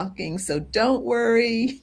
talking, so don't worry.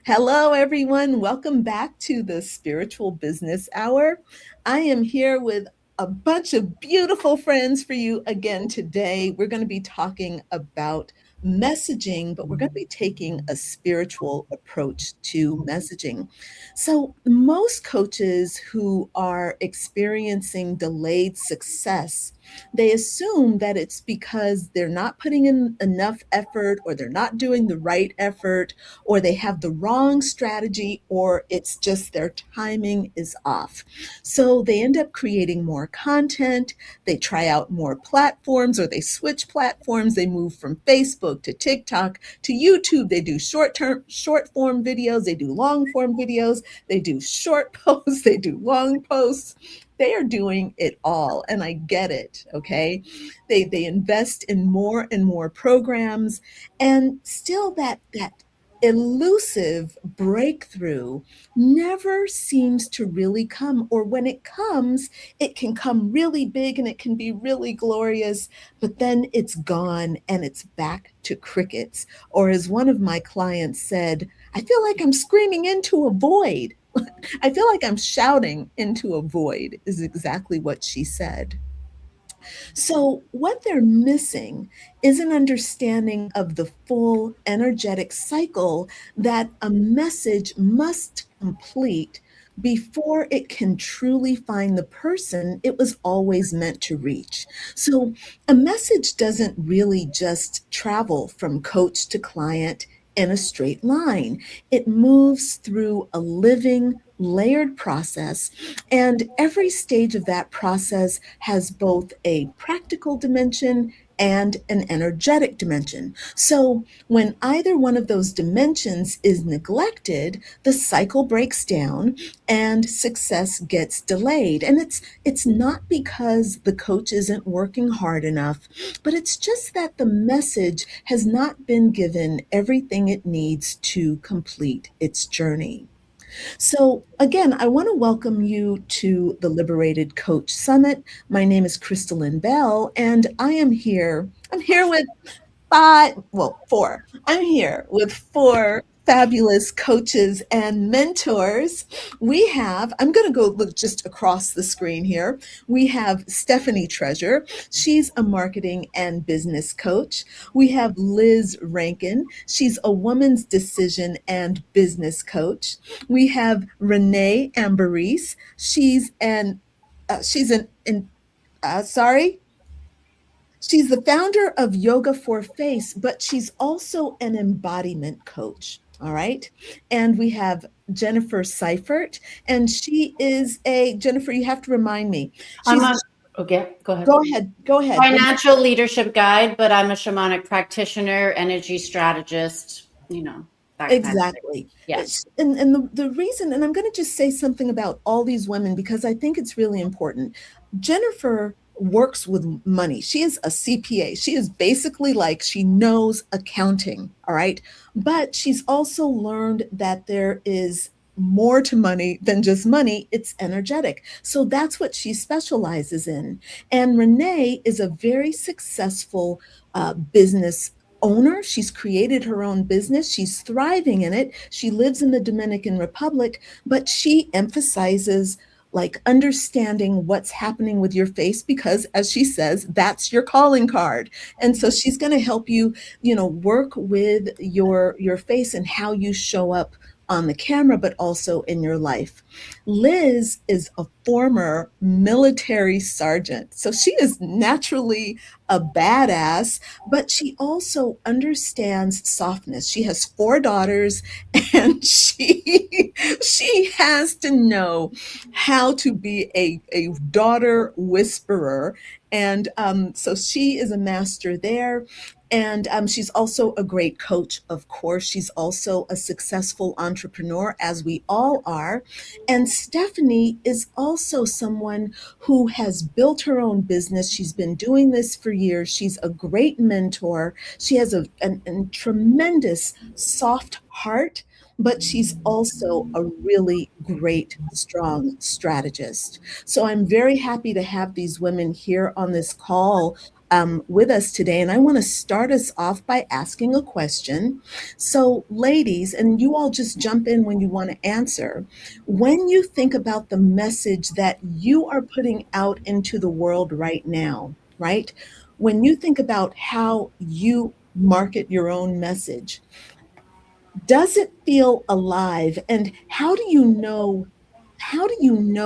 Hello, everyone. Welcome back to the Spiritual Business Hour. I am here with a bunch of beautiful friends for you again today. We're going to be talking about messaging, but we're going to be taking a spiritual approach to messaging. So, most coaches who are experiencing delayed success, they assume that it's because they're not putting in enough effort or they're not doing the right effort or they have the wrong strategy, or it's just their timing is off. So they end up creating more content, they try out more platforms, or they switch platforms. They move from Facebook to TikTok to YouTube. They do short form videos, they do long form videos, they do short posts, they do long posts. They are doing it all, and I get it. Okay, they invest in more and more programs, and still that elusive breakthrough never seems to really come. Or when it comes, it can come really big and it can be really glorious, but then it's gone and it's back to crickets. Or as one of my clients said, I feel like I'm screaming into a void. I feel like I'm shouting into a void, is exactly what she said. So, what they're missing is an understanding of the full energetic cycle that a message must complete before it can truly find the person it was always meant to reach. So, a message doesn't really just travel from coach to client in a straight line. It moves through a living, layered process, and every stage of that process has both a practical dimension and an energetic dimension. So, when either one of those dimensions is neglected, the cycle breaks down and success gets delayed. And it's not because the coach isn't working hard enough, but it's just that the message has not been given everything it needs to complete its journey. So, again, I want to welcome you to the Liberated Coach Summit. My name is Crystalline Bell, and I am here. I'm here with four. I'm here with four fabulous coaches and mentors. I'm going to go look just across the screen here. We have Stephanie Treasure. She's a marketing and business coach. We have Liz Rankin. She's a woman's decision and business coach. We have Renee Amberise. She's sorry, She's the founder of Yoga for Face, but she's also an embodiment coach. All right. And we have Jennifer Seifert, and Jennifer, you have to remind me. I'm She's, a Okay, go ahead. go ahead. Financial leadership guide, but I'm a shamanic practitioner, energy strategist, that kind of thing. Exactly. Yes. And the reason, and I'm going to just say something about all these women because I think it's really important. Jennifer works with money. She is a CPA. She is basically like she knows accounting. All right. But she's also learned that there is more to money than just money. It's energetic. So that's what she specializes in. And Renee is a very successful business owner. She's created her own business. She's thriving in it. She lives in the Dominican Republic, but she emphasizes like understanding what's happening with your face because as she says, that's your calling card. And so she's going to help you, work with your face and how you show up on the camera but also in your life. Liz is a former military sergeant. So she is naturally a badass, but she also understands softness. She has four daughters and she has to know how to be a daughter whisperer. And so she is a master there. And she's also a great coach, of course. She's also a successful entrepreneur, as we all are. And Stephanie is also someone who has built her own business. She's been doing this for years. She's a great mentor. She has a tremendous soft heart, but she's also a really great, strong strategist. So I'm very happy to have these women here on this call. with us today, and I want to start us off by asking a question. So, ladies, and you all just jump in when you want to answer. When you think about the message that you are putting out into the world right now, right? When you think about how you market your own message, does it feel alive? And how do you know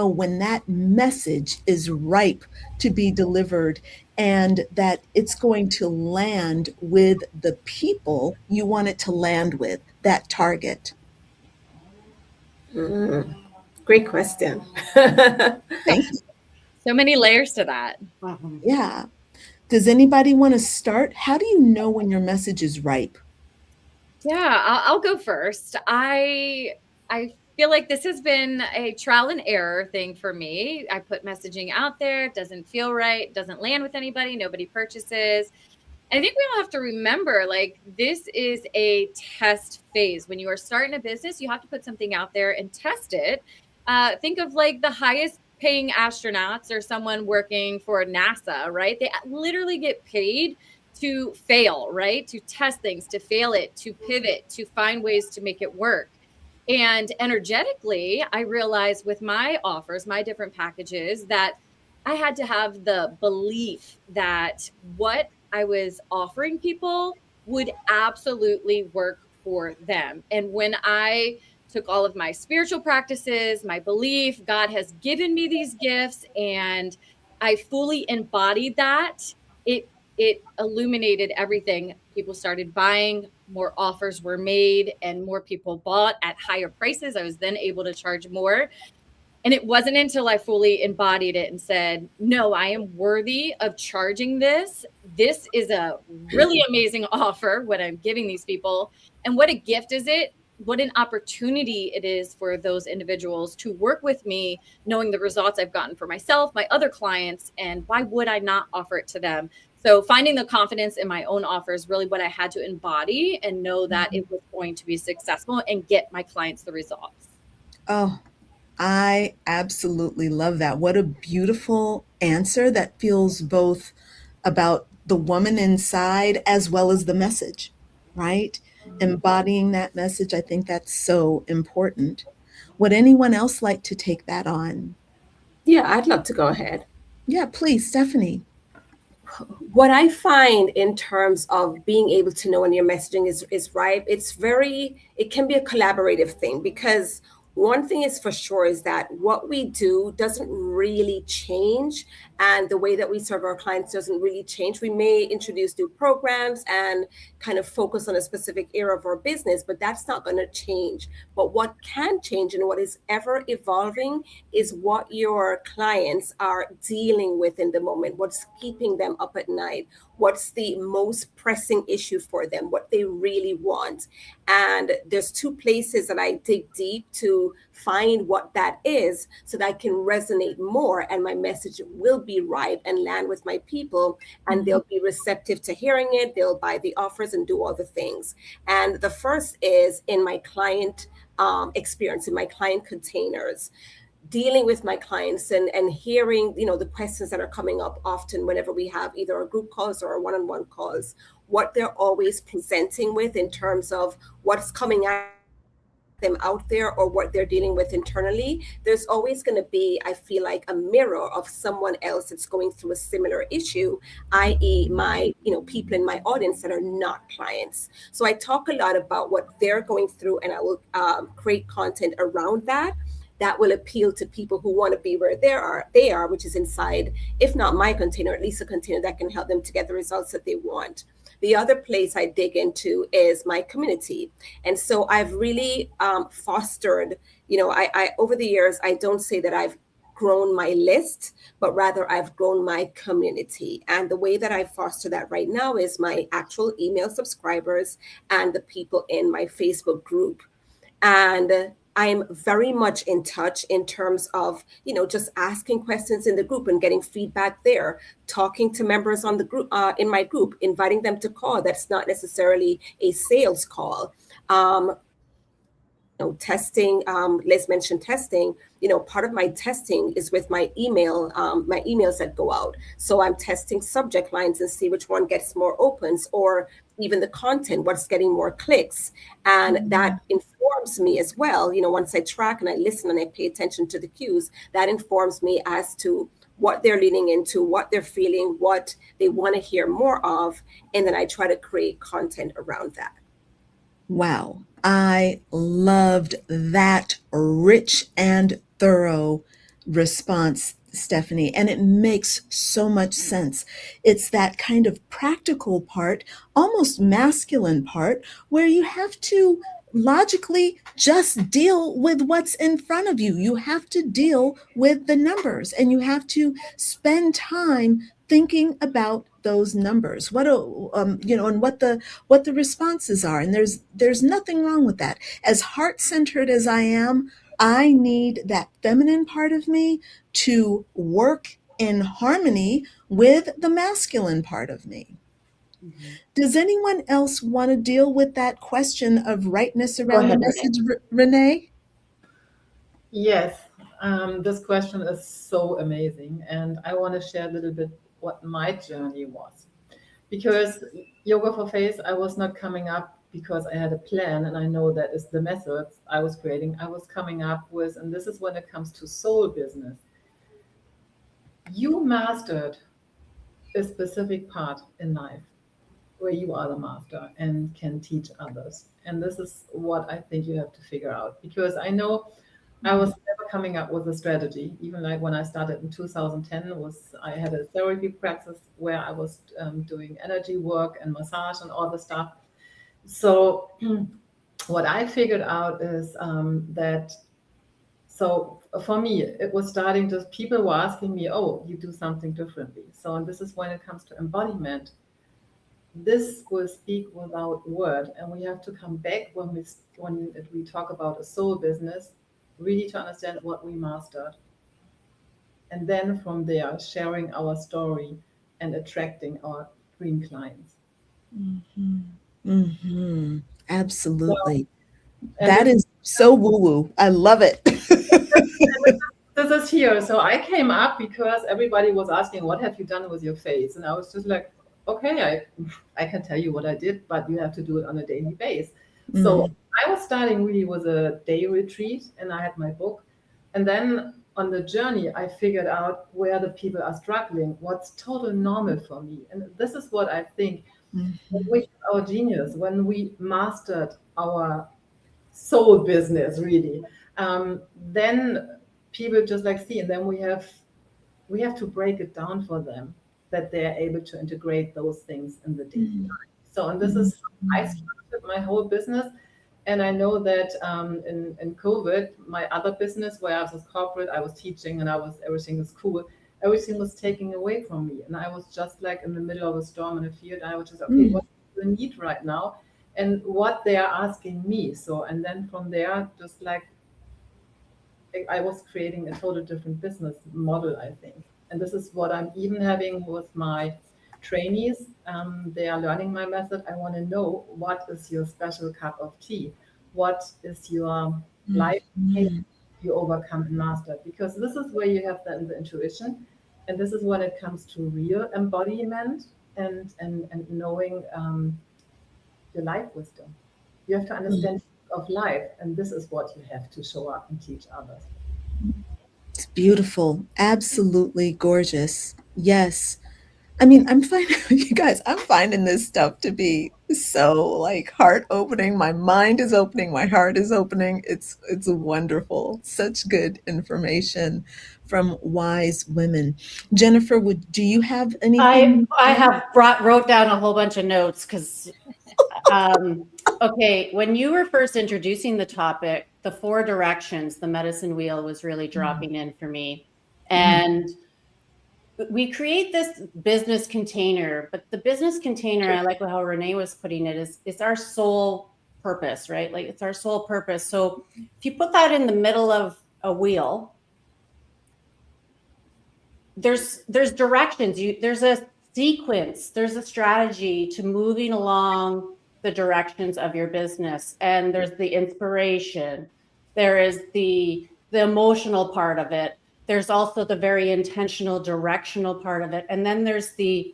when that message is ripe to be delivered and that it's going to land with the people you want it to land with, that target? Great question. Thank you. So many layers to that. Yeah. Does anybody want to start? How do you know when your message is ripe? Yeah, I'll go first. I feel like this has been a trial and error thing for me. I put messaging out there, it doesn't feel right, doesn't land with anybody, nobody purchases. And I think we all have to remember, like, this is a test phase. When you are starting a business, you have to put something out there and test it. Think of like the highest paying astronauts or someone working for NASA, right? They literally get paid to fail, right? To test things, to fail it, to pivot, to find ways to make it work. And energetically, I realized with my offers, my different packages, that I had to have the belief that what I was offering people would absolutely work for them. And when I took all of my spiritual practices, my belief, God has given me these gifts, and I fully embodied that, it illuminated everything. People started buying, more offers were made, and more people bought at higher prices. I was then able to charge more. And it wasn't until I fully embodied it and said, no, I am worthy of charging this. This is a really amazing offer, what I'm giving these people. And what a gift is it? What an opportunity it is for those individuals to work with me, knowing the results I've gotten for myself, my other clients, and why would I not offer it to them? So finding the confidence in my own offer is really what I had to embody and know that it was going to be successful and get my clients the results. Oh, I absolutely love that. What a beautiful answer that feels both about the woman inside as well as the message, right? Embodying that message, I think that's so important. Would anyone else like to take that on? Yeah, I'd love to go ahead. Yeah, please, Stephanie. What I find in terms of being able to know when your messaging is right, it can be a collaborative thing, because one thing is for sure is that what we do doesn't really change, and the way that we serve our clients doesn't really change. We may introduce new programs and kind of focus on a specific area of our business, but that's not going to change. But what can change and what is ever evolving is what your clients are dealing with in the moment, what's keeping them up at night, what's the most pressing issue for them, what they really want. And there's two places that I dig deep to find what that is so that I can resonate more and my message will be right and land with my people, and they'll be receptive to hearing it. They'll buy the offers and do all the things. And the first is in my client experience, in my client containers, dealing with my clients and hearing, the questions that are coming up often whenever we have either our group calls or our one-on-one calls, what they're always presenting with in terms of what's coming at them out there or what they're dealing with internally. There's always going to be, I feel like, a mirror of someone else that's going through a similar issue, i.e. my, people in my audience that are not clients. So I talk a lot about what they're going through, and I will create content around that will appeal to people who want to be where they are, which is inside, if not my container, at least a container that can help them to get the results that they want. The other place I dig into is my community. And so I've really fostered, I over the years, I don't say that I've grown my list, but rather I've grown my community. And the way that I foster that right now is my actual email subscribers and the people in my Facebook group. And I'm very much in touch in terms of, just asking questions in the group and getting feedback there, talking to members on the group, in my group, inviting them to call. That's not necessarily a sales call. testing. Liz mentioned testing. Part of my testing is with my emails that go out. So I'm testing subject lines and see which one gets more opens, or even the content, what's getting more clicks. And that informs me as well. Once I track and I listen and I pay attention to the cues, that informs me as to what they're leaning into, what they're feeling, what they want to hear more of. And then I try to create content around that. Wow. I loved that rich and thorough response, Stephanie, and it makes so much sense. It's that kind of practical part, almost masculine part, where you have to logically just deal with what's in front of you. You have to deal with the numbers, and you have to spend time thinking about those numbers, and what the responses are. And there's nothing wrong with that. As heart-centered as I am, I need that feminine part of me to work in harmony with the masculine part of me. Mm-hmm. Does anyone else want to deal with that question of rightness around ahead, the message, Renee? Yes, this question is so amazing. And I want to share a little bit what my journey was. Because Yoga for Faith, I was not coming up because I had a plan, and I know that is the methods I was creating. I was coming up with, and this is when it comes to soul business. You mastered a specific part in life where you are the master and can teach others. And this is what I think you have to figure out, because I know I was never coming up with a strategy. Even like when I started in 2010, I had a therapy practice where I was doing energy work and massage and all the stuff. So what I figured out is so for me, it was starting to, people were asking me, oh, you do something differently. So, and this is when it comes to embodiment. This will speak without word. And we have to come back when we talk about a soul business, really to understand what we mastered. And then from there, sharing our story and attracting our dream clients. Mm-hmm. Mm-hmm. Absolutely. So, that is so woo-woo. I love it. This is here. So I came up because everybody was asking, what have you done with your face? And I was just like, okay, I can tell you what I did, but you have to do it on a daily basis. Mm-hmm. So I was starting really with a day retreat, and I had my book. And then on the journey, I figured out where the people are struggling, what's total normal for me. And this is what I think, with our genius, when we mastered our soul business, really, then people just like see, and then we have to break it down for them, that they're able to integrate those things in the daily life. So, and this is, I started my whole business. And I know that in COVID, my other business where I was corporate, I was teaching and everything was cool. Everything was taken away from me. And I was just like in the middle of a storm in a field. I was just, okay, what do you need right now? And what they are asking me. So, and then from there, just like, I was creating a total different business model, I think. And this is what I'm even having with my trainees. They are learning my method. I want to know, what is your special cup of tea? What is your life you overcome and master? Because this is where you have the intuition. And this is when it comes to real embodiment and knowing your life wisdom. You have to understand of life, and this is what you have to show up and teach others. It's beautiful. Absolutely gorgeous. Yes. I mean, I'm finding this stuff to be so like heart opening. My mind is opening, my heart is opening. It's wonderful. Such good information from wise women. Jennifer, do you have anything? I wrote down a whole bunch of notes because okay, when you were first introducing the topic, the 4 directions, the medicine wheel was really dropping in for me. And we create this business container, but the business container, I like how Renee was putting it, is our soul purpose, right? Like it's our soul purpose. So if you put that in the middle of a wheel, there's directions, there's a sequence, there's a strategy to moving along the directions of your business. And there's the inspiration. There is the emotional part of it. There's also the very intentional directional part of it. And then there's the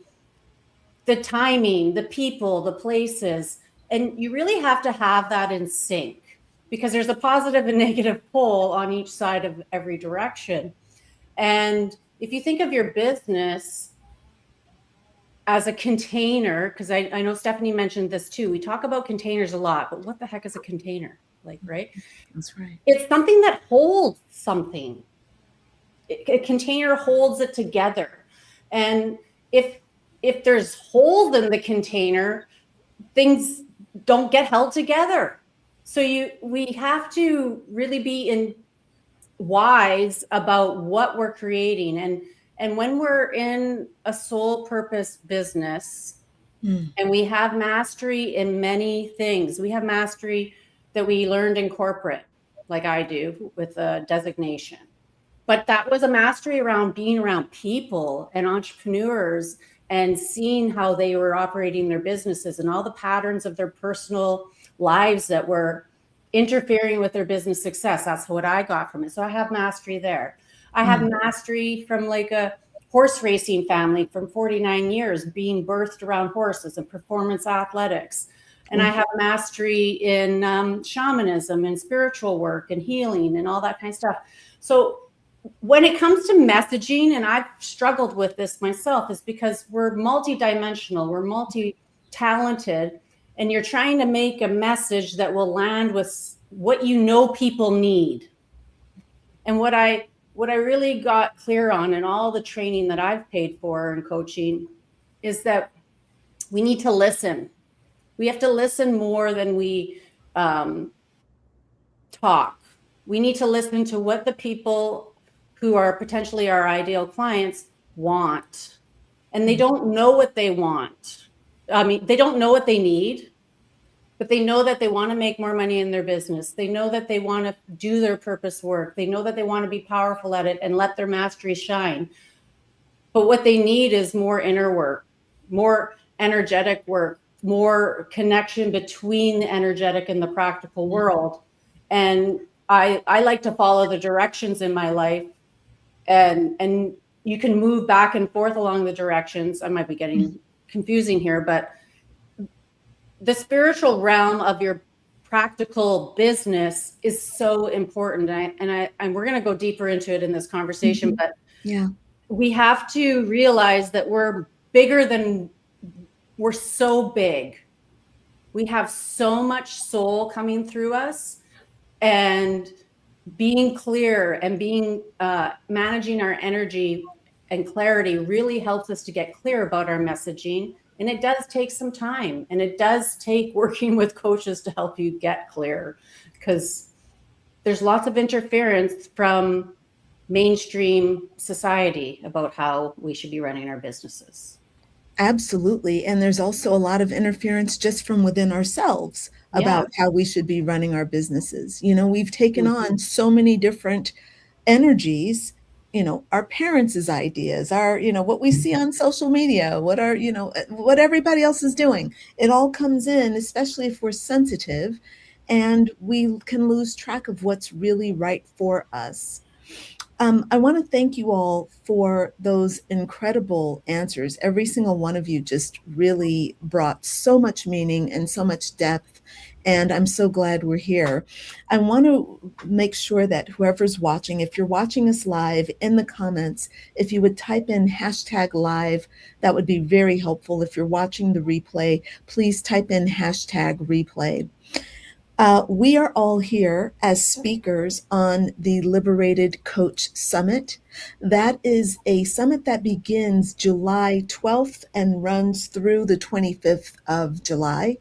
timing, the people, the places. And you really have to have that in sync, because there's a positive and negative pole on each side of every direction. And if you think of your business as a container, because I know Stephanie mentioned this too, we talk about containers a lot, but what the heck is a container? Like, right? That's right. It's something that holds something. A container holds it together. And if there's holes in the container, things don't get held together. So we have to really be wise about what we're creating. And when we're in a soul purpose business, and we have mastery in many things, we have mastery that we learned in corporate, like I do with a designation. But that was a mastery around being around people and entrepreneurs and seeing how they were operating their businesses and all the patterns of their personal lives that were interfering with their business success. That's what I got from it. So I have mastery there. I have mastery from like a horse racing family from 49 years, being birthed around horses and performance athletics. And I have mastery in shamanism and spiritual work and healing and all that kind of stuff. So when it comes to messaging, and I've struggled with this myself, is because we're multidimensional, we're multi-talented, and you're trying to make a message that will land with what you know people need. And what I really got clear on in all the training that I've paid for and coaching is that we need to listen. We have to listen more than we talk. We need to listen to what the people who are potentially our ideal clients want. And they don't know what they want. I mean, they don't know what they need, but they know that they want to make more money in their business. They know that they want to do their purpose work. They know that they want to be powerful at it and let their mastery shine. But what they need is more inner work, more energetic work, more connection between the energetic and the practical world. And I like to follow the directions in my life, and you can move back and forth along the directions. I might be getting confusing here, but the spiritual realm of your practical business is so important. And we're going to go deeper into it in this conversation, but we have to realize that we're so big. We have so much soul coming through us, and being clear and being managing our energy and clarity really helps us to get clear about our messaging. And it does take some time, and it does take working with coaches to help you get clear, because there's lots of interference from mainstream society about how we should be running our businesses. Absolutely. And there's also a lot of interference just from within ourselves about how we should be running our businesses. You know, we've taken on so many different energies, you know, our parents' ideas, our, you know, what we see on social media, what everybody else is doing. It all comes in, especially if we're sensitive, and we can lose track of what's really right for us. I want to thank you all for those incredible answers. Every single one of you just really brought so much meaning and so much depth, and I'm so glad we're here. I want to make sure that whoever's watching, if you're watching us live, in the comments, if you would type in #live, that would be very helpful. If you're watching the replay, please type in #replay. We are all here as speakers on the Liberated Coach Summit. That is a summit that begins July 12th and runs through the 25th of July.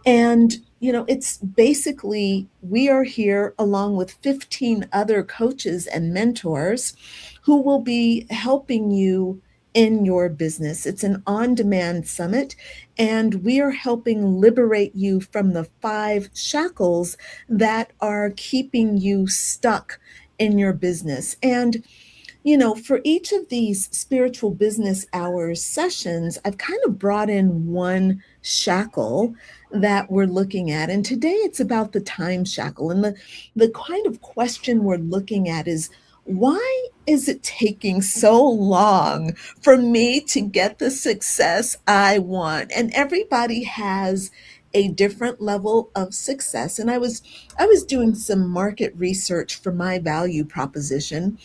And, you know, it's basically, we are here along with 15 other coaches and mentors who will be helping you in your business. It's an on-demand summit, and we are helping liberate you from the 5 shackles that are keeping you stuck in your business. And for each of these spiritual business hours sessions, I've kind of brought in one shackle that we're looking at. And today it's about the time shackle. And the kind of question we're looking at is, why is it taking so long for me to get the success I want? And everybody has a different level of success. And I was doing some market research for my value proposition,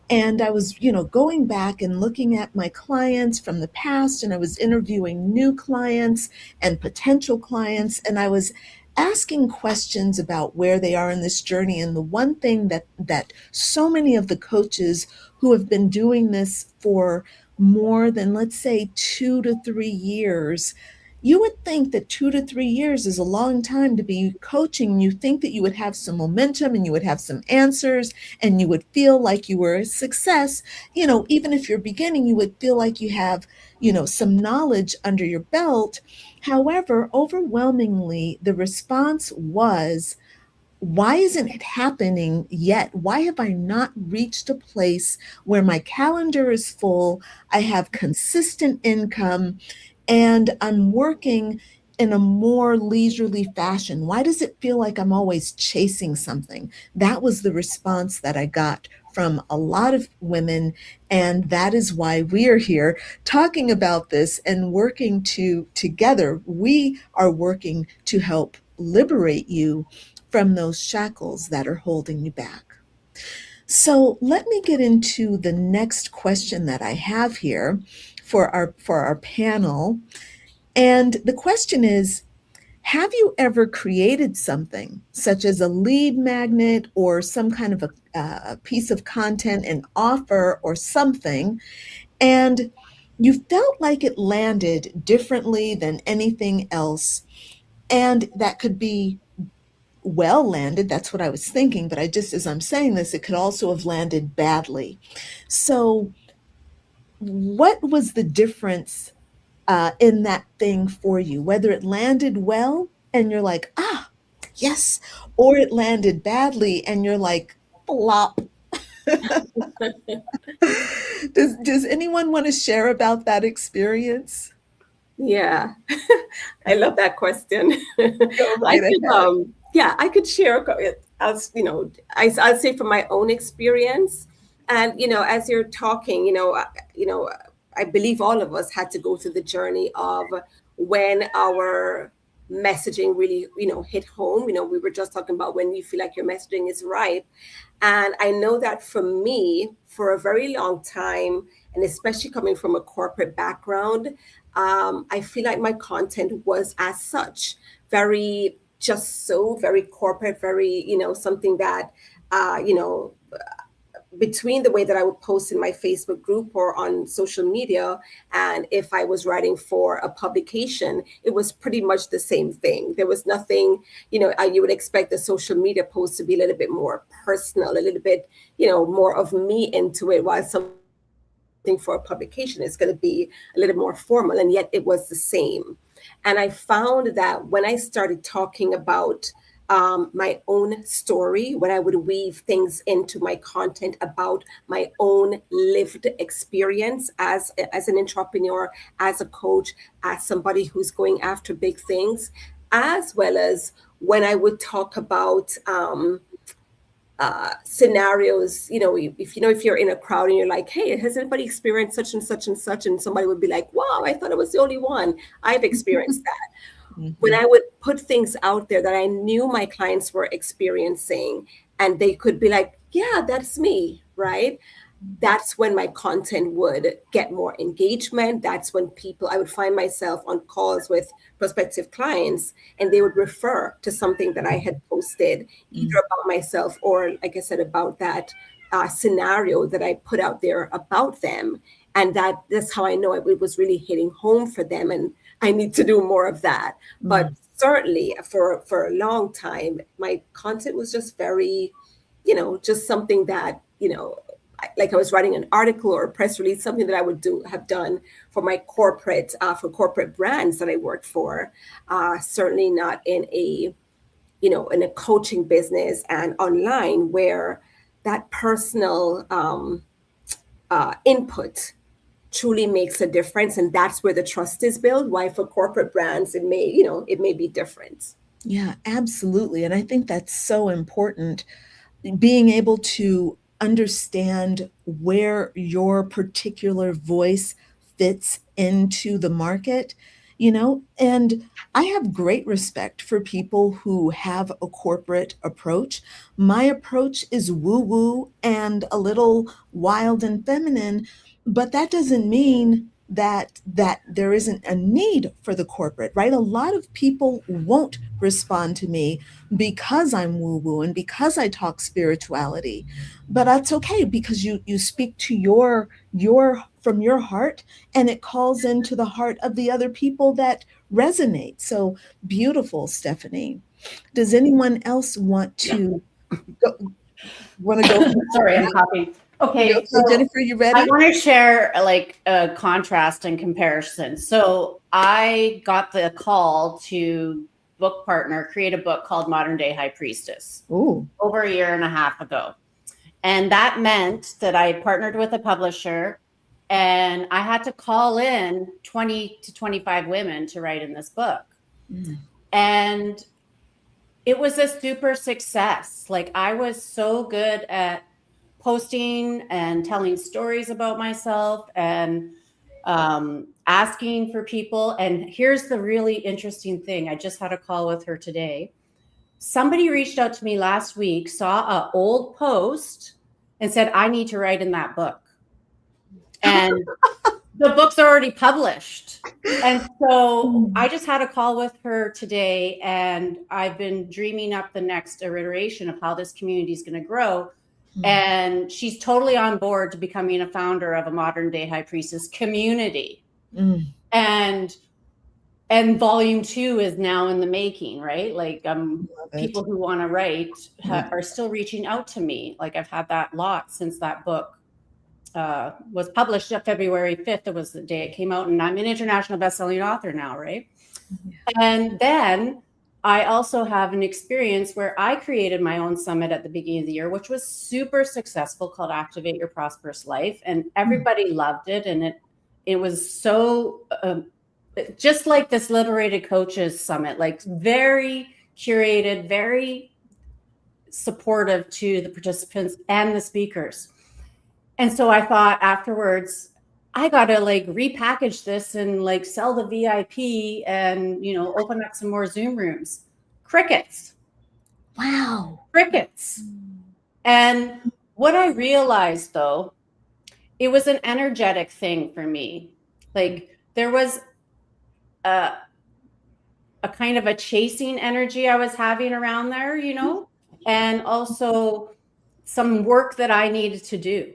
and I was, going back and looking at my clients from the past, and I was interviewing new clients and potential clients, and I was asking questions about where they are in this journey. And the one thing that so many of the coaches who have been doing this for more than, let's say, 2 to 3 years, you would think that 2 to 3 years is a long time to be coaching. You think that you would have some momentum and you would have some answers and you would feel like you were a success. Even if you're beginning, you would feel like you have, some knowledge under your belt. However, overwhelmingly, the response was, why isn't it happening yet? Why have I not reached a place where my calendar is full, I have consistent income, and I'm working in a more leisurely fashion? Why does it feel like I'm always chasing something? That was the response that I got from a lot of women. And that is why we are here talking about this and working together. We are working to help liberate you from those shackles that are holding you back. So let me get into the next question that I have here for our panel. And the question is, have you ever created something such as a lead magnet or some kind of a piece of content, an offer or something, and you felt like it landed differently than anything else? And that could be well landed. That's what I was thinking. But as I'm saying this, it could also have landed badly. So what was the difference in that thing for you? Whether it landed well and you're like, yes, or it landed badly and you're like, flop. Does anyone want to share about that experience? Yeah, I love that question. Go right ahead. I could share as I'll say from my own experience, and as you're talking, I believe all of us had to go through the journey of when our messaging really, hit home. We were just talking about when you feel like your messaging is right. And I know that for me, for a very long time, and especially coming from a corporate background, I feel like my content was as such very corporate, very, something that, between the way that I would post in my Facebook group or on social media, and if I was writing for a publication, it was pretty much the same thing. There was nothing, you would expect the social media post to be a little bit more personal, a little bit, more of me into it, while something for a publication is going to be a little more formal, and yet it was the same. And I found that when I started talking about my own story, when I would weave things into my content about my own lived experience as an entrepreneur, as a coach, as somebody who's going after big things, as well as when I would talk about scenarios, if you're in a crowd and you're like, hey, has anybody experienced such and such and such? And somebody would be like, wow, I thought I was the only one. I've experienced that. Mm-hmm. When I would put things out there that I knew my clients were experiencing, and they could be like, yeah, that's me, right? That's when my content would get more engagement. That's when I would find myself on calls with prospective clients, and they would refer to something that I had posted, either about myself or, like I said, about that scenario that I put out there about them. And that's how I know it was really hitting home for them. And I need to do more of that. But certainly for a long time, my content was just very, just something that, like I was writing an article or a press release, something that I would have done for my corporate brands that I worked for. Certainly not in a coaching business and online, where that personal input truly makes a difference, and that's where the trust is built. Why for corporate brands it may, it may be different. Yeah, absolutely. And I think that's so important, being able to understand where your particular voice fits into the market, and I have great respect for people who have a corporate approach. My approach is woo woo and a little wild and feminine, but that doesn't mean that there isn't a need for the corporate, right? A lot of people won't respond to me because I'm woo woo and because I talk spirituality. But that's okay, because you speak to your from your heart, and it calls into the heart of the other people that resonate. So beautiful, Stephanie. Does anyone else want to go? Sorry, I'm copying. Okay, so Jennifer, you I ready? want to share like a contrast and comparison. So I got the call to book partner, create a book called Modern Day High Priestess Ooh. over a year and a half ago. And that meant that I partnered with a publisher and I had to call in 20 to 25 women to write in this book. Mm. And it was a super success. Like, I was so good at posting and telling stories about myself and asking for people. And here's the really interesting thing. I just had a call with her today. Somebody reached out to me last week, saw an old post and said, I need to write in that book. And the book's already published. And so I just had a call with her today, and I've been dreaming up the next iteration of how this community is going to grow. And she's totally on board to becoming a founder of a Modern Day High Priestess community. And volume 2 is now in the making, right? Like, people who want to write are still reaching out to me. Like, I've had that lot since that book was published on February 5th. It was the day it came out, and I'm an international best-selling author now, right? And then I also have an experience where I created my own summit at the beginning of the year, which was super successful, called Activate Your Prosperous Life. And everybody loved it. And it was so just like this Liberated Coaches Summit, like very curated, very supportive to the participants and the speakers. And so I thought afterwards, I got to like repackage this and like sell the VIP and, open up some more Zoom rooms. Crickets. Wow. Crickets. And what I realized, though, it was an energetic thing for me. Like, there was a kind of a chasing energy I was having around there, and also some work that I needed to do.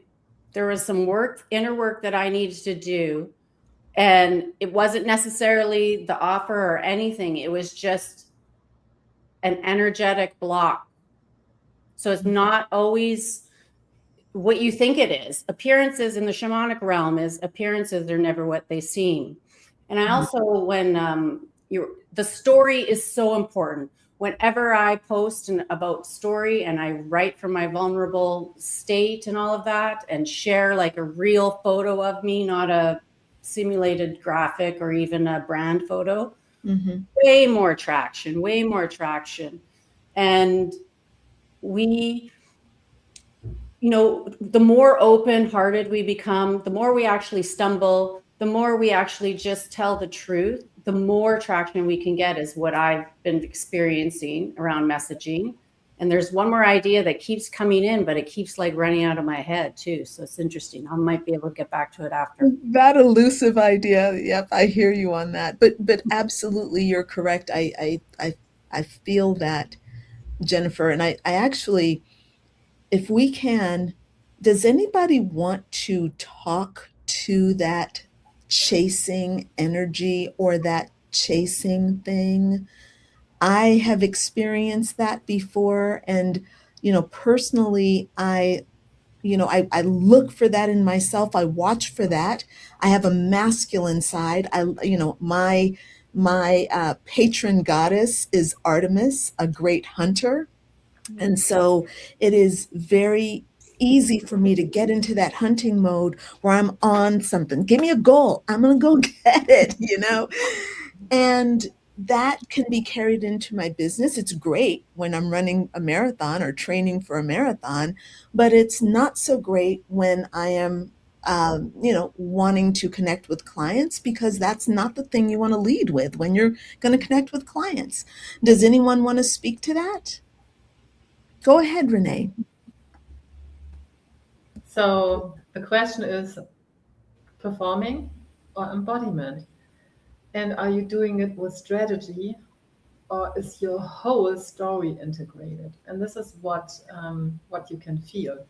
There was some inner work that I needed to do. And it wasn't necessarily the offer or anything. It was just an energetic block. So it's not always what you think it is. Appearances in the shamanic realm is appearances are never what they seem. And I also, when the story is so important. Whenever I post about story and I write from my vulnerable state and all of that, and share like a real photo of me, not a simulated graphic or even a brand photo, way more traction. And we, the more open-hearted we become, the more we actually stumble, the more we actually just tell the truth, the more traction we can get, is what I've been experiencing around messaging. And there's one more idea that keeps coming in, but it keeps like running out of my head too. So it's interesting. I might be able to get back to it after. That elusive idea. Yep, I hear you on that. But absolutely, you're correct. I feel that, Jennifer. And I actually, if we can, does anybody want to talk to that chasing energy or that chasing thing? I have experienced that before. And, personally, I look for that in myself. I watch for that. I have a masculine side. My patron goddess is Artemis, a great hunter. And so it is very easy for me to get into that hunting mode where I'm on something. Give me a goal. I'm going to go get it, you know? And that can be carried into my business. It's great when I'm running a marathon or training for a marathon, but it's not so great when I am, wanting to connect with clients, because that's not the thing you want to lead with when you're going to connect with clients. Does anyone want to speak to that? Go ahead, Renee. So the question is performing or embodiment? And are you doing it with strategy, or is your whole story integrated? And this is what you can feel.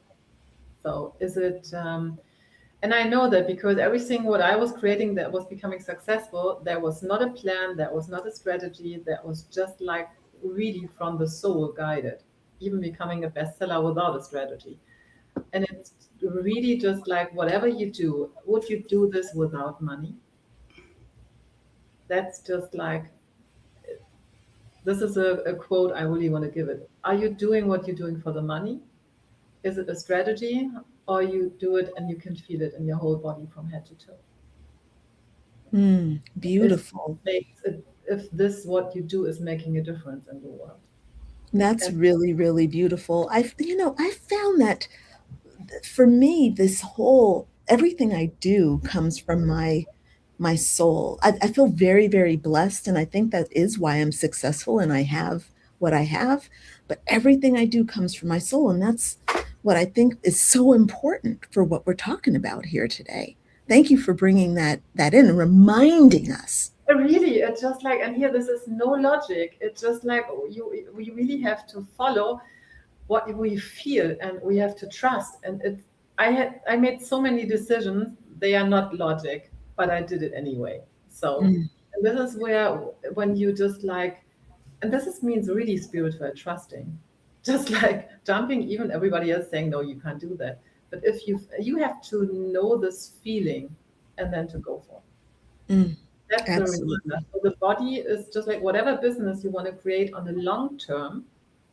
So is it, and I know that because everything what I was creating that was becoming successful, there was not a plan, there was not a strategy, that was just like really from the soul guided, even becoming a bestseller without a strategy. And it's really just like whatever you do, would you do this without money? That's just like, this is a quote I really want to give it. Are you doing what you're doing for the money? Is it a strategy, or you do it and you can feel it in your whole body from head to toe? Beautiful. If this what you do is making a difference in the world. That's really, really beautiful. I found that for me, this whole everything I do comes from my soul. I feel very, very blessed, and I think that is why I'm successful and I have what I have. But everything I do comes from my soul, and that's what I think is so important for what we're talking about here today. Thank you for bringing that in and reminding us. Really, it's just like, and here this is no logic. It's just like we really have to follow what we feel, and we have to trust. And I made so many decisions, they are not logic, but I did it anyway. So and this is where when you just like, and means really spiritual trusting, just like jumping, even everybody else saying no, you can't do that. But if you have to know this feeling and then to go for it. That's the reminder. So the body is just like whatever business you want to create on the long term,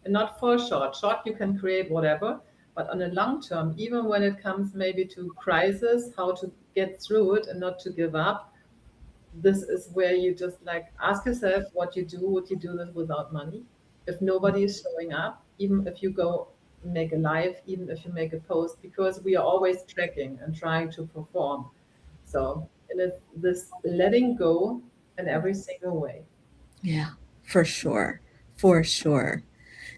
and not for short. Short you can create whatever, but on a long term, even when it comes maybe to crisis, how to get through it and not to give up. This is where you just like ask yourself what you do. Would you do this without money? If nobody is showing up, even if you go make a live, even if you make a post, because we are always tracking and trying to perform. So and it's this letting go in every single way. Yeah, for sure. For sure.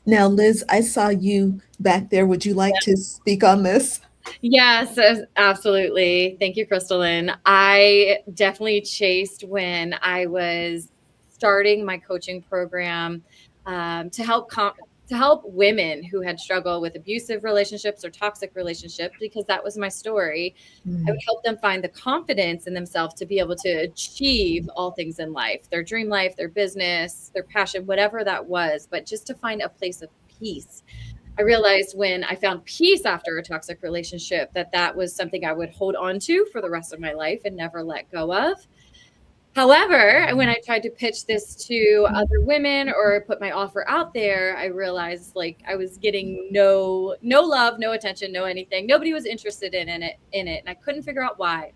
Now, Liz, I saw you back there. Would you like to speak on this? Yes, absolutely. Thank you, Crystalline. I definitely chased when I was starting my coaching program to help women who had struggled with abusive relationships or toxic relationships, because that was my story. I would help them find the confidence in themselves to be able to achieve all things in life, their dream life, their business, their passion, whatever that was, but just to find a place of peace. I realized when I found peace after a toxic relationship that was something I would hold on to for the rest of my life and never let go of. However, when I tried to pitch this to other women or put my offer out there, I realized like I was getting no love, no attention, no anything. Nobody was interested in it, and I couldn't figure out why.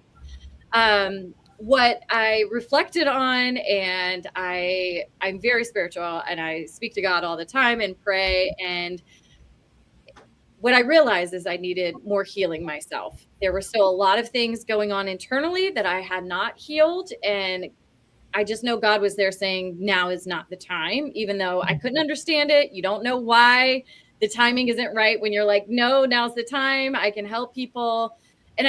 What I reflected on, and I'm very spiritual, and I speak to God all the time and pray, and what I realized is I needed more healing myself. There were still a lot of things going on internally that I had not healed. And I just know God was there saying, now is not the time, even though I couldn't understand it. You don't know why the timing isn't right when you're like, no, now's the time. I can help people. And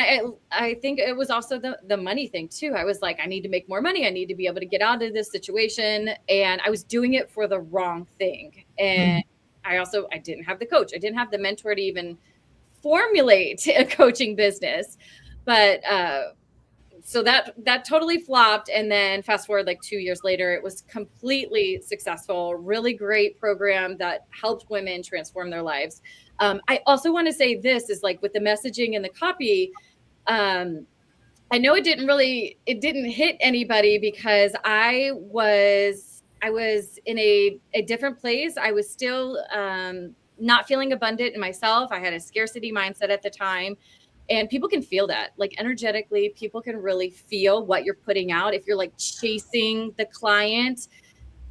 I think it was also the money thing too. I was like, I need to make more money. I need to be able to get out of this situation. And I was doing it for the wrong thing. And I didn't have the coach. I didn't have the mentor to even formulate a coaching business. But so that totally flopped. And then fast forward like 2 years later, it was completely successful, really great program that helped women transform their lives. I also want to say this is like with the messaging and the copy. I know it didn't hit anybody because I was in a different place. I was still not feeling abundant in myself. I had a scarcity mindset at the time. And people can feel that, like energetically, people can really feel what you're putting out. If you're like chasing the client,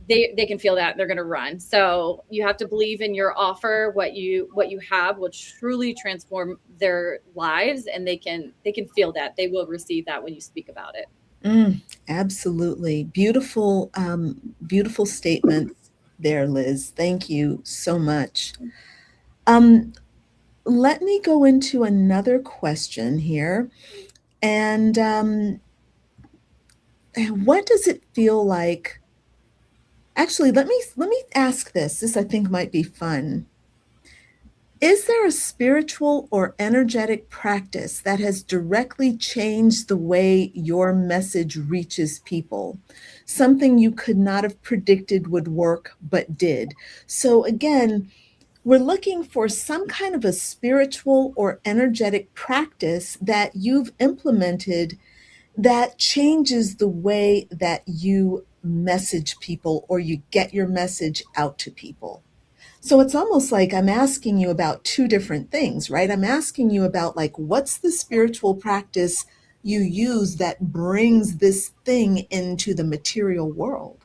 they can feel that, they're going to run. So you have to believe in your offer. What you have will truly transform their lives, and they can feel that. They will receive that when you speak about it. Absolutely. Beautiful, beautiful statements there, Liz. Thank you so much. Let me go into another question here. And what does it feel like? Actually, let me ask this. This I think might be fun. Is there a spiritual or energetic practice that has directly changed the way your message reaches people? Something you could not have predicted would work, but did. So again, we're looking for some kind of a spiritual or energetic practice that you've implemented that changes the way that you message people or you get your message out to people. So it's almost like I'm asking you about two different things, right? I'm asking you about like, what's the spiritual practice you use that brings this thing into the material world?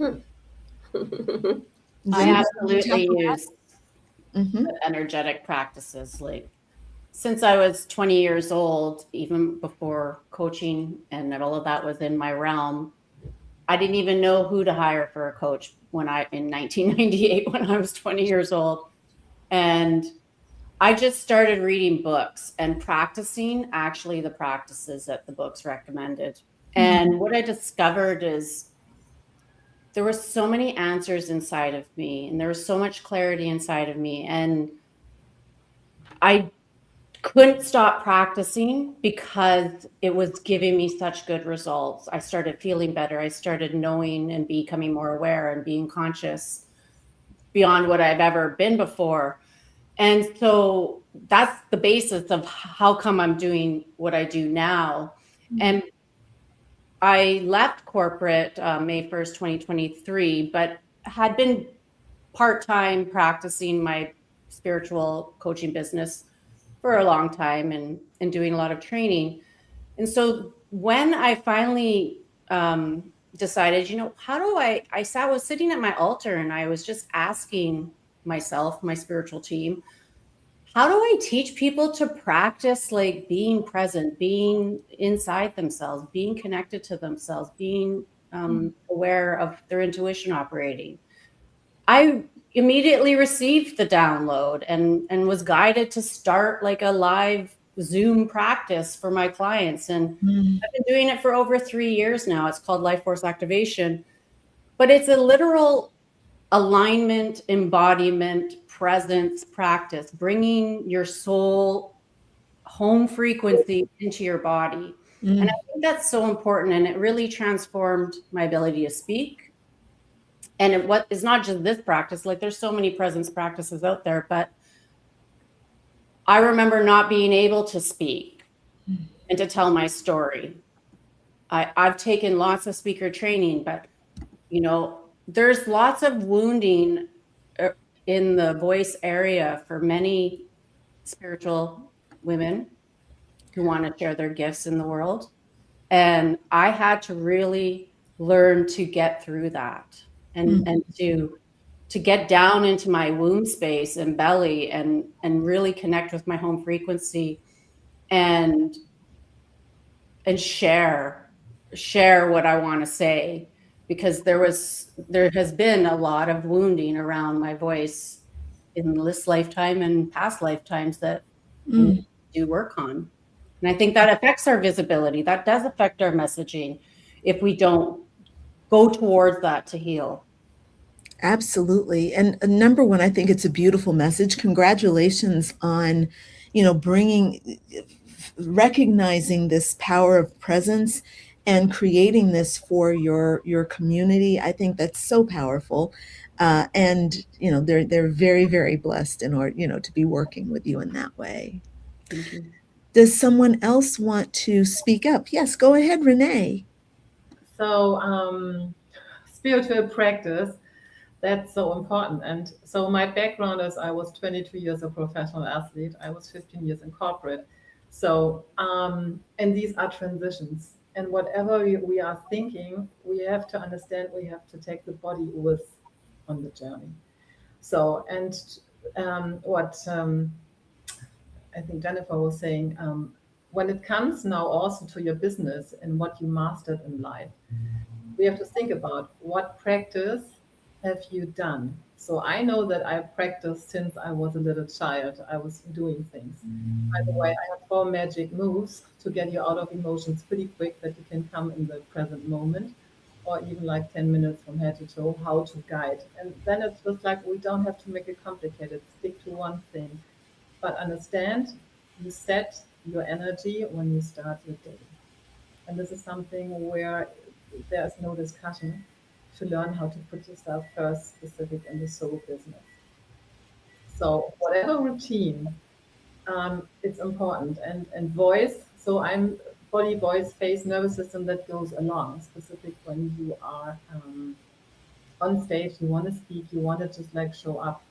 I absolutely use Mm-hmm. energetic practices. Like since I was 20 years old, even before coaching and all of that was in my realm, I didn't even know who to hire for a coach in 1998 when I was 20 years old. And I just started reading books and practicing actually the practices that the books recommended. And what I discovered is there were so many answers inside of me, and there was so much clarity inside of me. And I couldn't stop practicing because it was giving me such good results. I started feeling better. I started knowing and becoming more aware and being conscious beyond what I've ever been before. And so that's the basis of how come I'm doing what I do now. And I left corporate May 1st, 2023, but had been part-time practicing my spiritual coaching business for a long time and doing a lot of training. And so when I finally decided, how do I was sitting at my altar and I was just asking myself, my spiritual team, how do I teach people to practice like being present, being inside themselves, being connected to themselves, being aware of their intuition operating? I immediately received the download and was guided to start like a live Zoom practice for my clients. And I've been doing it for over 3 years now. It's called Life Force Activation, but it's a literal alignment, embodiment, presence practice, bringing your soul home frequency into your body. And I think that's so important. And it really transformed my ability to speak. And what is not just this practice, like there's so many presence practices out there, but I remember not being able to speak and to tell my story. I've taken lots of speaker training, but there's lots of wounding in the voice area for many spiritual women who want to share their gifts in the world. And I had to really learn to get through that and to get down into my womb space and belly and really connect with my home frequency and share what I want to say, because there has been a lot of wounding around my voice in this lifetime and past lifetimes that we do work on. And I think that affects our visibility. That does affect our messaging if we don't go towards that to heal. Absolutely. And number one, I think it's a beautiful message. Congratulations on, recognizing this power of presence and creating this for your community. I think that's so powerful. And they're very, very blessed in order, to be working with you in that way. Thank you. Does someone else want to speak up? Yes, go ahead, Renee. So spiritual practice That's so important. And so my background is I was 22 years a professional athlete. I was 15 years in corporate. So, and these are transitions. And whatever we are thinking, we have to understand we have to take the body with on the journey. So, and what I think Jennifer was saying, when it comes now also to your business and what you mastered in life, we have to think about what practice have you done. So I know that I practiced since I was a little child. I was doing things. By the way, I have 4 magic moves to get you out of emotions pretty quick that you can come in the present moment, or even like 10 minutes from head to toe, how to guide. And then it's just like we don't have to make it complicated. Stick to one thing. But understand you set your energy when you start your day. And this is something where there's no discussion to learn how to put yourself first, specific in the soul business. So whatever routine, it's important. And voice, so I'm body, voice, face, nervous system that goes along, specific when you are on stage, you want to speak, you want to just like show up.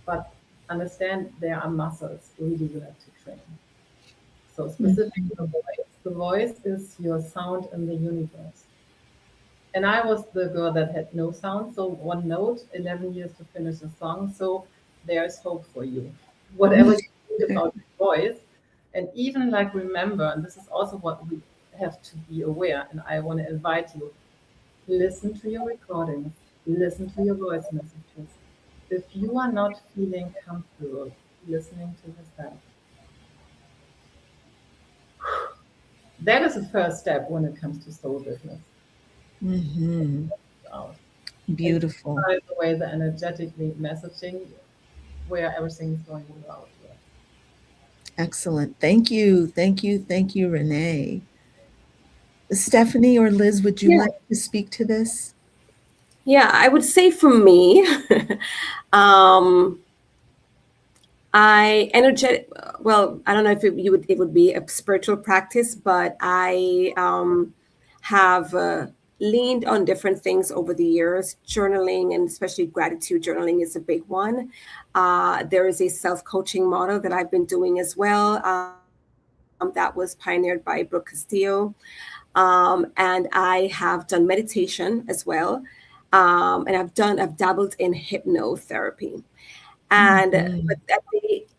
But understand there are muscles really you have to train. So specifically the voice is your sound in the universe. And I was the girl that had no sound, so one note, 11 years to finish a song. So there's hope for you. Whatever you think about your voice, and even like remember, and this is also what we have to be aware, and I want to invite you, listen to your recordings, listen to your voice messages. If you are not feeling comfortable listening to yourself, that is the first step when it comes to soul business. Mhm. Out. Beautiful. By the way, the energetically messaging where everything is going well. Excellent. Thank you. Thank you. Thank you, Renee. Stephanie or Liz, would you Yeah. like to speak to this? Yeah, I would say for me, I energetic. Well, I don't know if it would be a spiritual practice, but I have leaned on different things over the years. Journaling and especially gratitude journaling is a big one. There is a self-coaching model that I've been doing as well. That was pioneered by Brooke Castillo. And I have done meditation as well. And I've dabbled in hypnotherapy. And but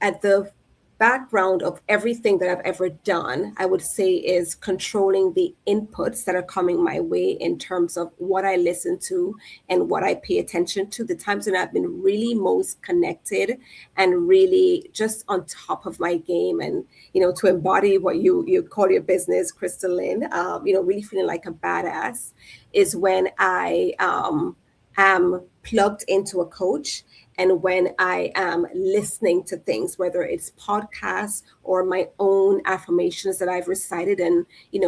at the background of everything that I've ever done, I would say is controlling the inputs that are coming my way in terms of what I listen to and what I pay attention to. The times when I've been really most connected and really just on top of my game, and to embody what you call your business, Crystal Lynn, really feeling like a badass, is when I am plugged into a coach. And when I am listening to things, whether it's podcasts or my own affirmations that I've recited and,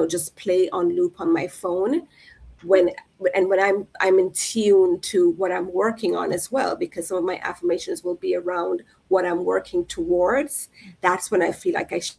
just play on loop on my phone, when I'm in tune to what I'm working on as well, because some of my affirmations will be around what I'm working towards, that's when I feel like I show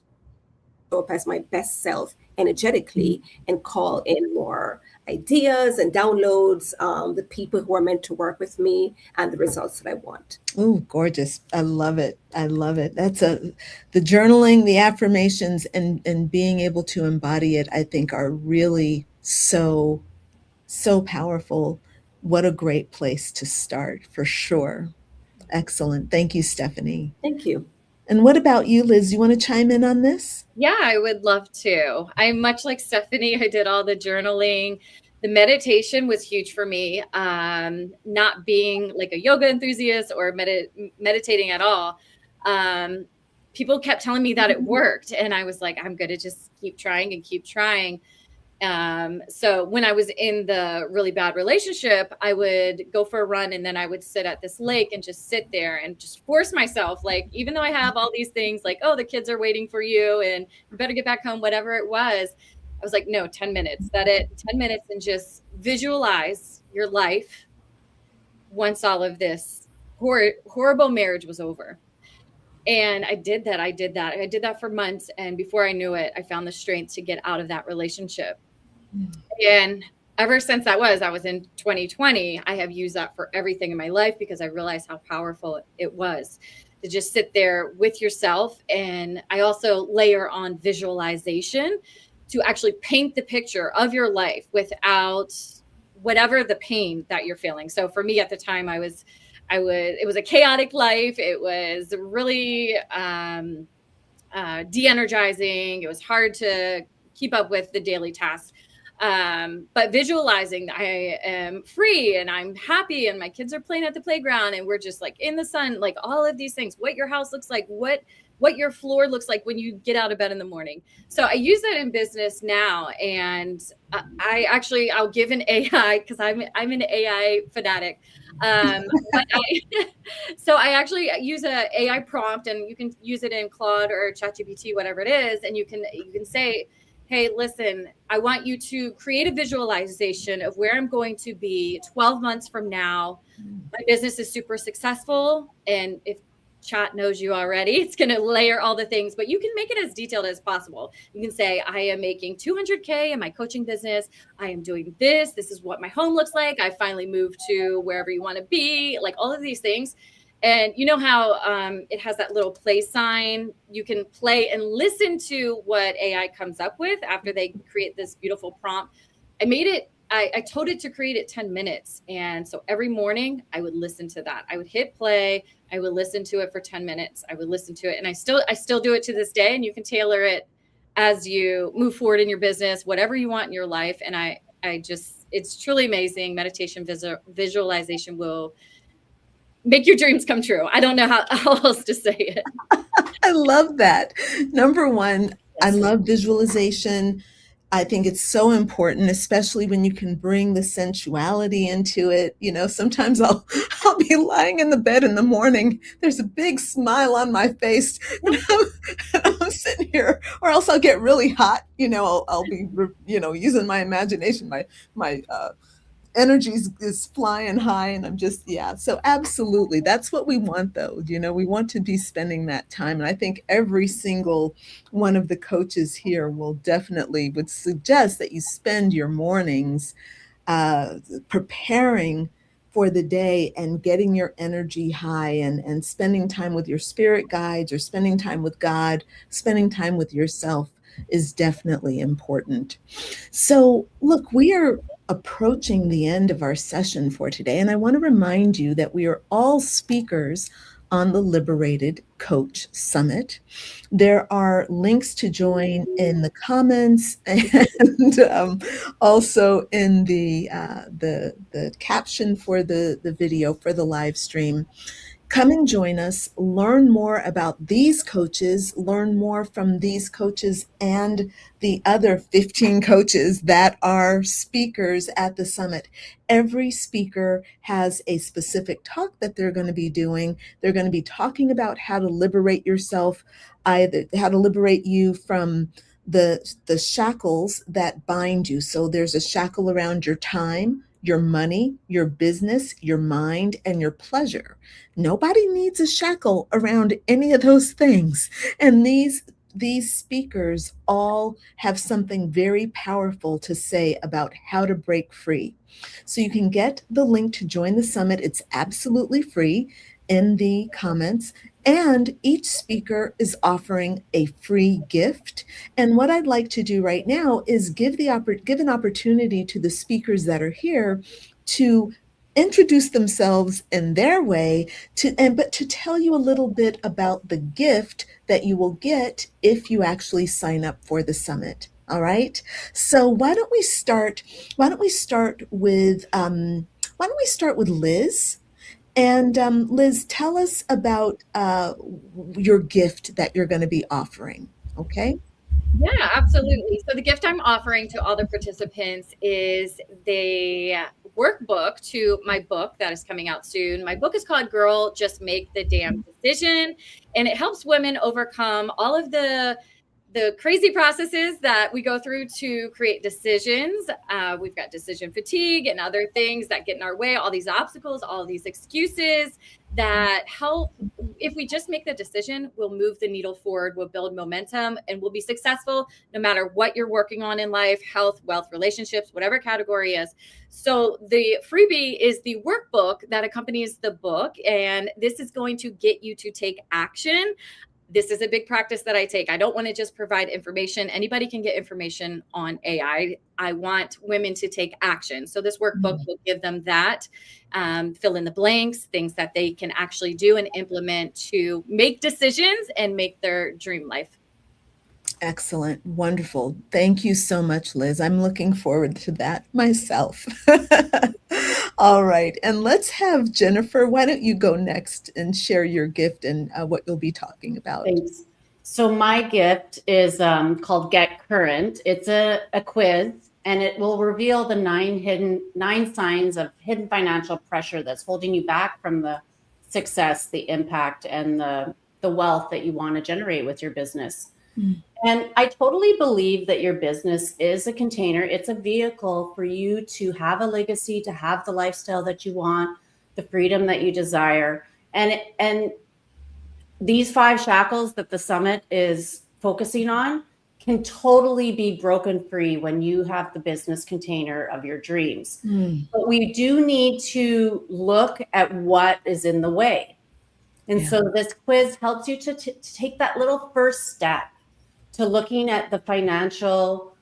up as my best self energetically and call in more ideas and downloads, the people who are meant to work with me and the results that I want. Oh, gorgeous. I love it. I love it. The journaling, the affirmations, and being able to embody it, I think are really so powerful. What a great place to start, for sure. Excellent. Thank you, Stephanie. Thank you. And what about you, Liz? You want to chime in on this? Yeah, I would love to. I'm much like Stephanie. I did all the journaling. The meditation was huge for me. Not being like a yoga enthusiast or meditating at all. People kept telling me that it worked. And I was like, I'm going to just keep trying and keep trying. So when I was in the really bad relationship, I would go for a run and then I would sit at this lake and just sit there and just force myself, like, even though I have all these things like, oh, the kids are waiting for you and you better get back home, whatever it was, I was like, no, 10 minutes, 10 minutes, and just visualize your life once all of this horrible marriage was over. And I did that. I did that for months. And before I knew it, I found the strength to get out of that relationship. And ever since that was in 2020, I have used that for everything in my life because I realized how powerful it was to just sit there with yourself. And I also layer on visualization to actually paint the picture of your life without whatever the pain that you're feeling. So for me at the time, it was a chaotic life. It was really de-energizing. It was hard to keep up with the daily tasks. But visualizing I am free and I'm happy and my kids are playing at the playground and we're just like in the sun, like all of these things, what your house looks like, what your floor looks like when you get out of bed in the morning. So I use that in business now. And I'll give an AI, because I'm an AI fanatic. So I actually use a AI prompt, and you can use it in Claude or ChatGPT, whatever it is. And you can say, hey, listen, I want you to create a visualization of where I'm going to be 12 months from now. My business is super successful. And if chat knows you already, it's going to layer all the things, but you can make it as detailed as possible. You can say, I am making 200K in my coaching business. I am doing this. This is what my home looks like. I finally moved to wherever you want to be, like all of these things. And you know how it has that little play sign? You can play and listen to what AI comes up with after they create this beautiful prompt. I told it to create it 10 minutes. And so every morning I would listen to that. I would hit play. I would listen to it for 10 minutes. I would listen to it. And I still do it to this day. And you can tailor it as you move forward in your business, whatever you want in your life. And it's truly amazing. Meditation visualization will make your dreams come true. I don't know how else to say it. I love that. Number one, I love visualization. I think it's so important, especially when you can bring the sensuality into it. You know, sometimes I'll be lying in the bed in the morning. There's a big smile on my face, and I'm sitting here, or else I'll get really hot. You know, I'll be, using my imagination. My energy is flying high, and I'm just, so absolutely, that's what we want, though. We want to be spending that time. And I think every single one of the coaches here would suggest that you spend your mornings preparing for the day and getting your energy high, and spending time with your spirit guides, or spending time with God, spending time with yourself is definitely important. So look, we are approaching the end of our session for today, and I want to remind you that we are all speakers on the Liberated Coach Summit. There are links to join in the comments, and also in the caption for the video for the live stream. Come and join us, learn more about these coaches, learn more from these coaches and the other 15 coaches that are speakers at the summit. Every speaker has a specific talk that they're going to be doing. They're going to be talking about how to liberate yourself, either how to liberate you from the shackles that bind you. So there's a shackle around your time, your money, your business, your mind, and your pleasure. Nobody needs a shackle around any of those things. And these speakers all have something very powerful to say about how to break free. So you can get the link to join the summit. It's absolutely free in the comments. And each speaker is offering a free gift. And what I'd like to do right now is give an opportunity to the speakers that are here to introduce themselves in their way, but to tell you a little bit about the gift that you will get if you actually sign up for the summit. All right. So why don't we start with Liz? And Liz, tell us about your gift that you're going to be offering. Okay. Yeah, absolutely. So the gift I'm offering to all the participants is the workbook to my book that is coming out soon. My book is called Girl, Just Make the Damn Decision. And it helps women overcome all of the the crazy processes that we go through to create decisions. We've got decision fatigue and other things that get in our way, all these obstacles, all these excuses that help. If we just make the decision, we'll move the needle forward, we'll build momentum, and we'll be successful no matter what you're working on in life, health, wealth, relationships, whatever category is. So the freebie is the workbook that accompanies the book, and this is going to get you to take action. This is a big practice that I take. I don't want to just provide information. Anybody can get information on AI. I want women to take action. So this workbook will give them that, fill in the blanks, things that they can actually do and implement to make decisions and make their dream life. Excellent. Wonderful. Thank you so much, Liz. I'm looking forward to that myself. All right. And let's have Jennifer. Why don't you go next and share your gift and what you'll be talking about? Thanks. So my gift is called Get Current. It's a quiz, and it will reveal the 9 signs of hidden financial pressure that's holding you back from the success, the impact, and the wealth that you want to generate with your business. And I totally believe that your business is a container. It's a vehicle for you to have a legacy, to have the lifestyle that you want, the freedom that you desire. And these 5 shackles that the summit is focusing on can totally be broken free when you have the business container of your dreams. But we do need to look at what is in the way. And so this quiz helps you to take that little first step to looking at the financial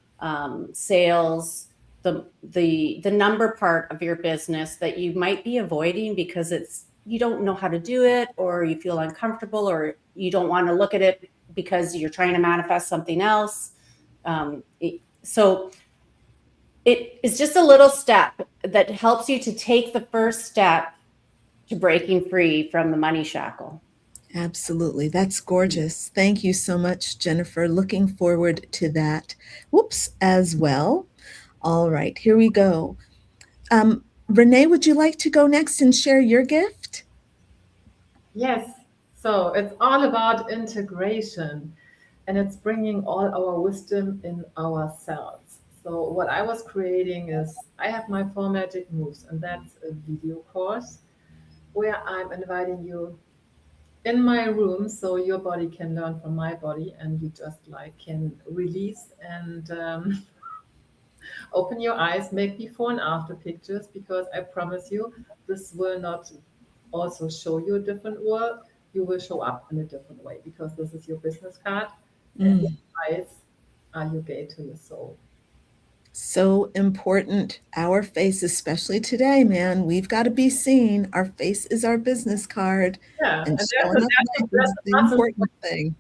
sales, the number part of your business that you might be avoiding because you don't know how to do it, or you feel uncomfortable, or you don't want to look at it because you're trying to manifest something else. So it is just a little step that helps you to take the first step to breaking free from the money shackle. Absolutely. That's gorgeous. Thank you so much, Jennifer. Looking forward to that. As well. All right, here we go. Renee, would you like to go next and share your gift? Yes. So it's all about integration, and it's bringing all our wisdom in ourselves. So what I was creating is I have my 4 magic moves, and that's a video course where I'm inviting you in my room so your body can learn from my body, and you just can release and open your eyes, make before and after pictures, because I promise you this will not also show you a different world. You will show up in a different way, because this is your business card, and your eyes are your gate to your soul. So important. Our face, especially today, man, we've got to be seen. Our face is our business card. Yeah, And and showing up is the important thing.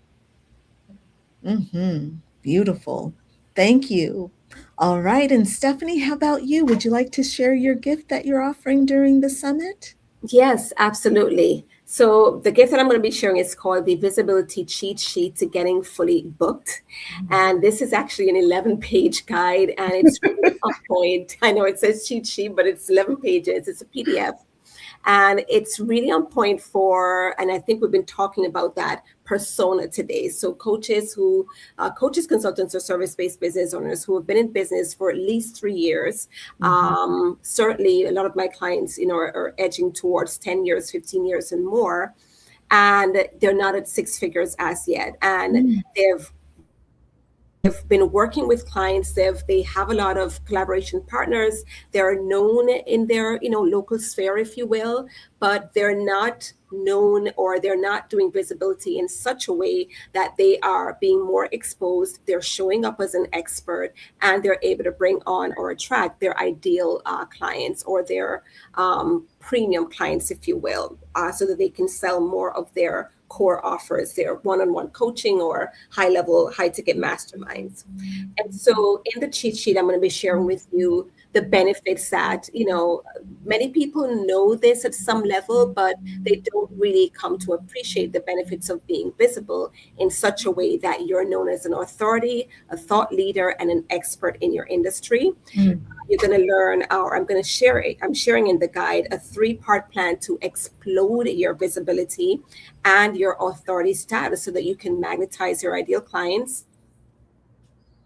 Beautiful. Thank you. All right. And Stephanie, how about you? Would you like to share your gift that you're offering during the summit? Yes, absolutely. So the gift that I'm going to be sharing is called the Visibility Cheat Sheet to Getting Fully Booked. And this is actually an 11-page guide, and it's really on point. I know it says cheat sheet, but it's 11 pages. It's a PDF. And it's really on point for, and I think we've been talking about that persona today. So coaches, consultants, or service-based business owners who have been in business for at least 3 years. Certainly, a lot of my clients, are edging towards 10 years, 15 years, and more, and they're not at 6 figures as yet. And they've been working with clients. They have a lot of collaboration partners. They're known in their local sphere, if you will, but they're not known, or they're not doing visibility in such a way that they are being more exposed. They're showing up as an expert, and they're able to bring on or attract their ideal clients, or their premium clients, if you will, so that they can sell more of their core offers, their one-on-one coaching or high-level, high-ticket masterminds. And so in the cheat sheet, I'm going to be sharing with you the benefits that, many people know this at some level, but they don't really come to appreciate the benefits of being visible in such a way that you're known as an authority, a thought leader, and an expert in your industry. You're going to learn, or I'm sharing in the guide a 3-part plan to explode your visibility and your authority status so that you can magnetize your ideal clients,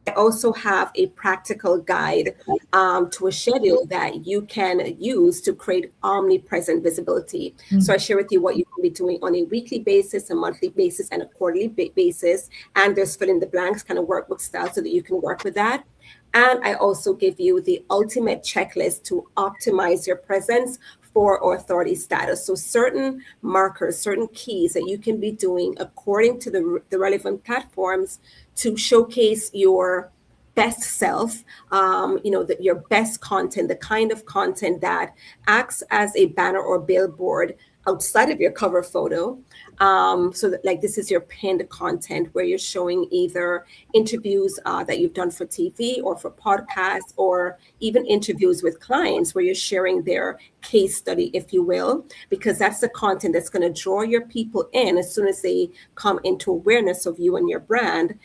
I also have a practical guide to a schedule that you can use to create omnipresent visibility. So I share with you what you can be doing on a weekly basis, a monthly basis, and a quarterly basis. And there's fill in the blanks kind of workbook style so that you can work with that. And I also give you the ultimate checklist to optimize your presence for authority status. So certain markers, certain keys that you can be doing according to the relevant platforms to showcase your best self, your best content, the kind of content that acts as a banner or billboard outside of your cover photo. So that, like, this is your pinned content where you're showing either interviews that you've done for TV or for podcasts, or even interviews with clients where you're sharing their case study, if you will, because that's the content that's going to draw your people in as soon as they come into awareness of you and your brand.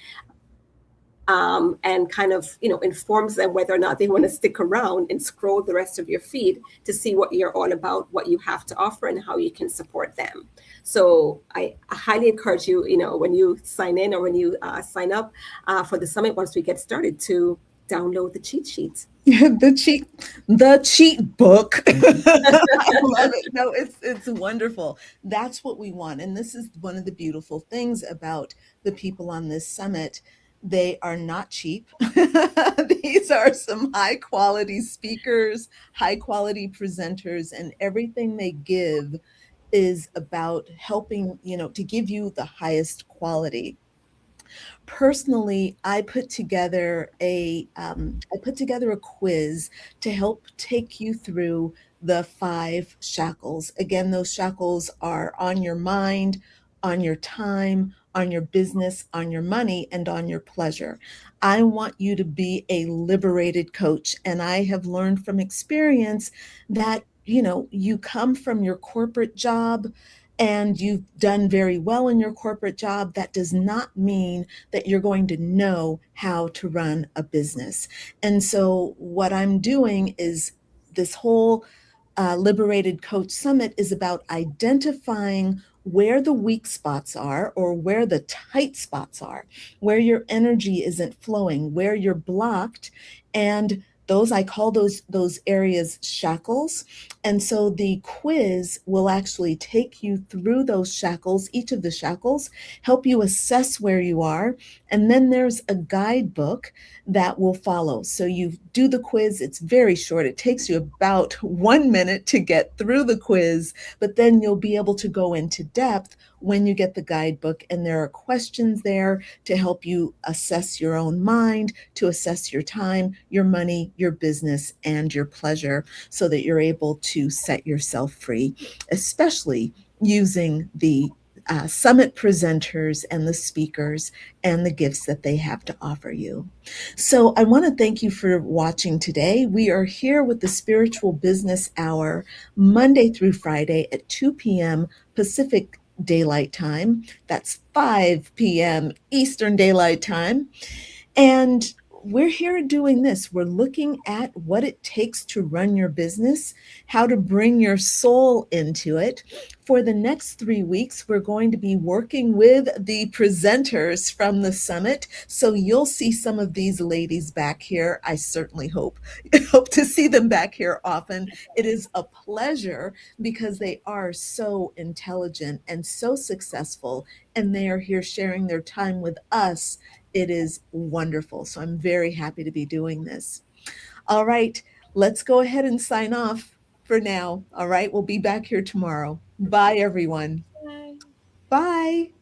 And kind of, informs them whether or not they want to stick around and scroll the rest of your feed to see what you're all about, what you have to offer, and how you can support them. So I highly encourage you, when you sign in or when you sign up for the summit, once we get started, to download the cheat sheets. the cheat book. I love it. No, it's wonderful. That's what we want. And this is one of the beautiful things about the people on this summit. They are not cheap. These are some high quality speakers, high quality presenters, and everything they give is about helping, to give you the highest quality. Personally, I put together a quiz to help take you through the 5 shackles. Again, those shackles are on your mind, on your time, on your business, on your money, and on your pleasure. I want you to be a liberated coach. And I have learned from experience that, you come from your corporate job and you've done very well in your corporate job. That does not mean that you're going to know how to run a business. And so what I'm doing is this whole Liberated Coach Summit is about identifying where the weak spots are, or where the tight spots are, where your energy isn't flowing, where you're blocked. And I call those areas shackles. And so the quiz will actually take you through those shackles, each of the shackles, help you assess where you are. And then there's a guidebook that will follow. So you do the quiz. It's very short. It takes you about 1 minute to get through the quiz, but then you'll be able to go into depth when you get the guidebook. And there are questions there to help you assess your own mind, to assess your time, your money, your business, and your pleasure, so that you're able to set yourself free, especially using the summit presenters and the speakers and the gifts that they have to offer you. So I want to thank you for watching today. We are here with the Spiritual Business Hour, Monday through Friday at 2 p.m. Pacific Daylight Time. That's 5 p.m. Eastern Daylight Time. And we're here doing this. We're looking at what it takes to run your business, how to bring your soul into it. For the next 3 weeks, we're going to be working with the presenters from the summit. So you'll see some of these ladies back here. I certainly hope to see them back here often. It is a pleasure because they are so intelligent and so successful, and they are here sharing their time with us. It is wonderful. So I'm very happy to be doing this. All right, let's go ahead and sign off for now. All right, we'll be back here tomorrow. Bye, everyone. Bye. Bye.